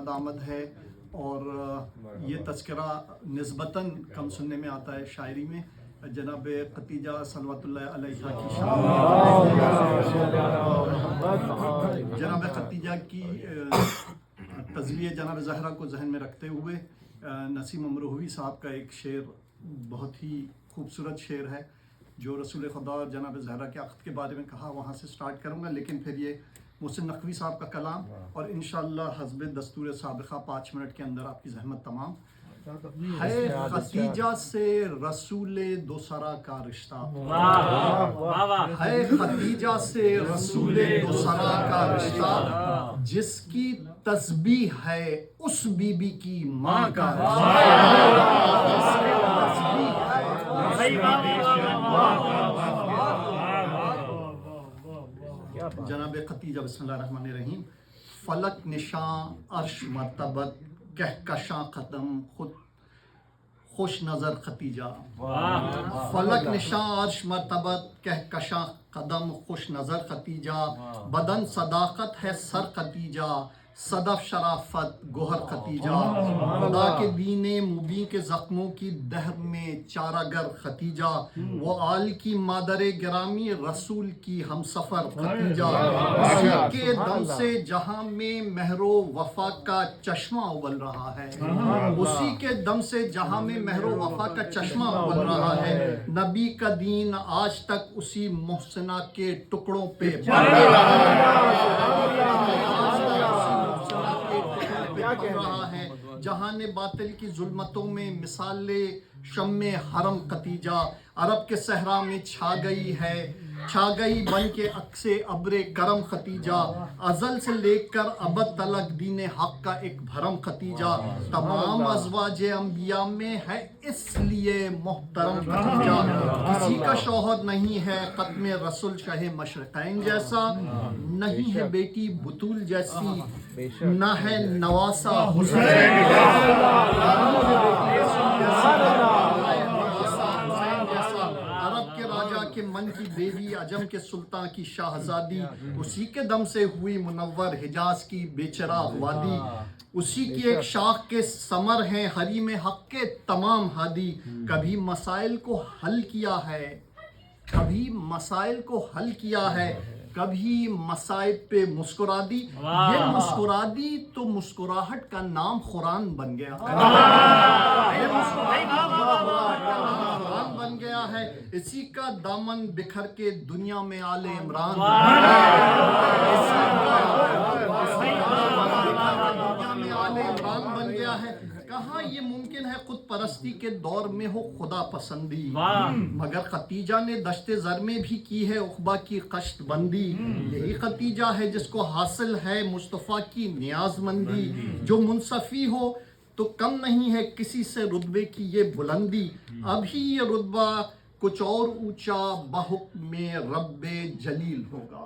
آمد آمد ہے، اور یہ تذکرہ نسبتاً کم سننے میں آتا ہے شاعری میں. جناب ختیجہ صلوات اللہ علیہ کی شان، جناب ختیجہ کی تزویہ جناب زہرا کو ذہن میں رکھتے ہوئے نسیم امروہوی صاحب کا ایک شعر بہت ہی خوبصورت شعر ہے جو رسول خدا اور جناب زہرا کے عقد کے بارے میں کہا، وہاں سے سٹارٹ کروں گا. لیکن پھر یہ محسن نقوی صاحب کا کلام، اور انشاءاللہ حسب دستور سابقہ 5 منٹ کے اندر آپ کی زحمت تمام. ہے ختیجہ سے رسول دوسرا کا رشتہ، ہے ختیجہ سے رسول دوسرا کا رشتہ، جس کی تسبیح ہے اس بی بی کی ماں کا جناب ختیجہ. بسم اللہ الرحمن الرحیم. فلک نشاں عرش مرتبت کہکشاں قدم خود خوش نظر ختیجہ. فلک نشاں عرش مرتبت کہکشاں قدم خوش نظر ختیجہ، بدن صداقت ہے سر ختیجہ، صدف شرافت گوہر ختیجہ، خدا کے دین مبین کے زخموں کی دہر میں چارہ گر ختیجہ، وہ آل کی مادر گرامی رسول کی ہم سفر ختیجہ، اسی کے دم سے جہاں میں مہر و وفا کا چشمہ ابل رہا ہے، اسی کے دم سے جہاں میں مہر و وفا کا چشمہ ابل رہا ہے، نبی کا دین آج تک اسی محسنہ کے ٹکڑوں پہ بڑھ رہا ہے. جہان باطل کی ظلمتوں میں مثال شمع حرم ختیجہ، عرب کے صحرا میں چھا گئی بن کے عکس ابر کرم ختیجہ، ازل سے لے کر ابد تلک دین حق کا ایک بھرم ختیجہ، تمام ازواج انبیاء میں ہے اس لیے محترم ختیجہ، کسی کا شوہر نہیں ہے ختم رسول شاہ مشرقین جیسا، نہیں ہے بیٹی بطول جیسی، نہ ہے نواسا حسین کے من کی بیوی، عجم کے سلطان کی شاہزادی، اسی کے دم سے ہوئی منور حجاز کی بے چراغ وادی، اسی کی ایک شاخ کے ثمر ہیں حریم حق کے تمام ہادی. کبھی مسائل کو حل کیا ہے، کبھی مسائل کو حل کیا ہے، کبھی مصائب پہ مسکرا دی، یہ مسکرا دی تو مسکراہٹ کا نام قرآن بن گیا، یہ مسکراہٹ کا نام قرآن بن گیا ہے. اسی کا دامن بکھر کے دنیا میں آل عمران بن گیا ہے. کہاں یہ ممکن ہے خود پرستی کے دور میں ہو خدا پسندی، مگر ختیجہ نے دشت زر میں بھی کی ہے عقبہ کی قشت بندی. یہی ختیجہ ہے جس کو حاصل ہے مصطفیٰ کی نیاز مندی، جو منصفی ہو تو کم نہیں ہے کسی سے رتبے کی یہ بلندی. ابھی یہ رتبہ کچھ اور اونچا بحکم رب جلیل ہوگا،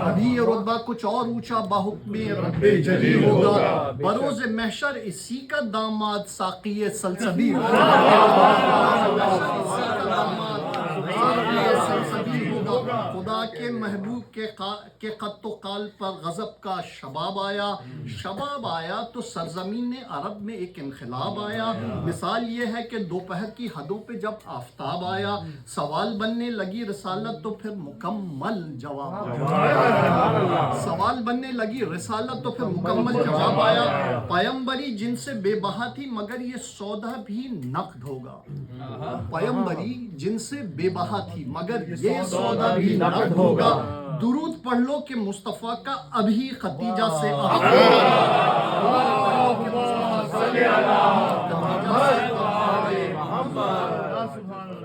ابھی یہ رتبہ کچھ اور اونچا بحکم رب جلیل ہوگا. بروز محشر اسی کا داماد ساقی سلسبیل ہوگا. خدا کے محبوب کے خط و قال پر غضب کا شباب آیا تو سرزمین عرب میں ایک انقلاب آیا. مثال یہ ہے کہ دوپہر کی حدوں پہ جب آفتاب آیا، سوال بننے لگی رسالت تو پھر مکمل جواب آیا، سوال بننے لگی رسالت تو پھر مکمل جواب آیا. پیمبری جن سے بے بہا تھی مگر یہ سودا بھی نقد ہوگا، پیمبری جن سے بے بہا تھی مگر یہ سودا بھی نقد ہوگا. درود پڑھ لو کہ مصطفیٰ کا ابھی ختیجہ سے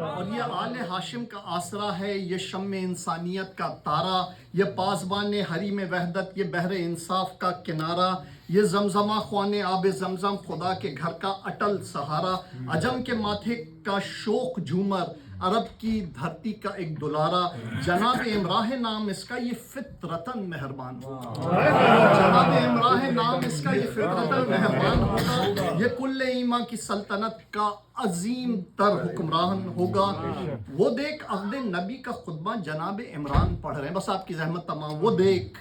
اور یہ آل ہاشم کا آسرا ہے، یہ شمع انسانیت کا تارا، یہ پاسبان حریم وحدت، یہ بحر انصاف کا کنارہ، یہ زمزمہ خوان آب زمزم خدا کے گھر کا اٹل سہارا. عجم کے ماتھے کا شوق جھومر، عرب کی دھرتی کا ایک دلارا. جناب امراہ نام اس کا یہ فطرتاً مہربان ہوگا، جناب امراہ نام اس کا یہ فطرتاً مہربان ہوگا. یہ کل ایما کی سلطنت کا عظیم تر حکمران ہوگا. وہ دیکھ عہد نبی کا خطبہ جناب عمران پڑھ رہے ہیں، بس آپ کی زحمت تمام. وہ دیکھ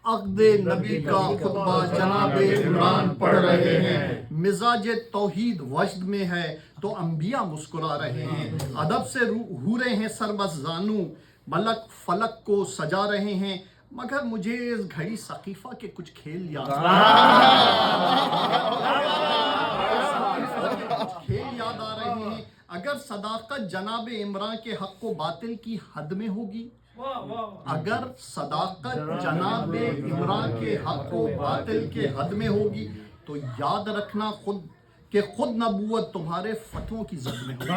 عقد نبی کا خطبہ جناب عمران پڑھ رہے ہیں، مزاج توحید وجد میں ہے تو انبیاء مسکرا رہے ہیں، ادب سے حوریں ہیں سربز زانو، ملک فلک کو سجا رہے ہیں، مگر مجھے اس گھڑی ثقیفہ کے کچھ کھیل یاد آ رہے ہیں۔ اگر صداقت جناب عمران کے حق و باطل کی حد میں ہوگی، اگر صداقت جناب عمران کے حق و باطل کے حد میں ہوگی تو یاد رکھنا کہ خود نبوت تمہارے فتووں کی زد میں ہوگی،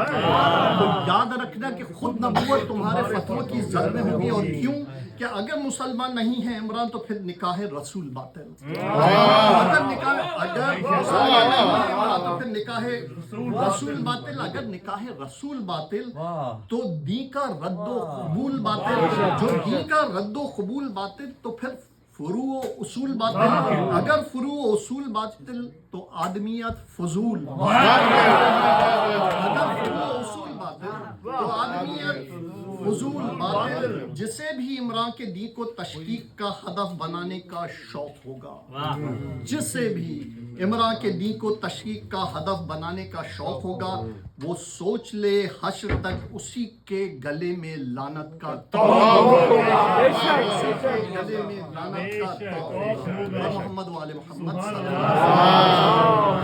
تو یاد رکھنا کہ خود نبوت تمہارے فتووں کی زد میں ہوگی۔ اور کیوں کہ اگر مسلمان نہیں ہے عمران تو پھر نکاح رسول باطل، اگر مسلمان نہیں ہے عمران تو پھر نکاح رسول باطل، اگر نکاح رسول باطل تو دین کا رد و قبول باطل، جو دین کا رد و قبول باطل تو پھر فروع و اصول باطل، اگر فروع و اصول باطل تو آدمیت فضول، اگر فروع و اصول باطل تو آدمیت فضول باطل۔ جسے بھی عمران کے دین کو تشکیک کا ہدف بنانے کا شوق ہوگا، جسے بھی عمران کے دین کو تشکیک کا ہدف بنانے کا شوق ہوگا، وہ سوچ لے حشر تک اسی کے گلے میں لعنت کا محمد و آل محمد صلی اللہ علیہ وسلم۔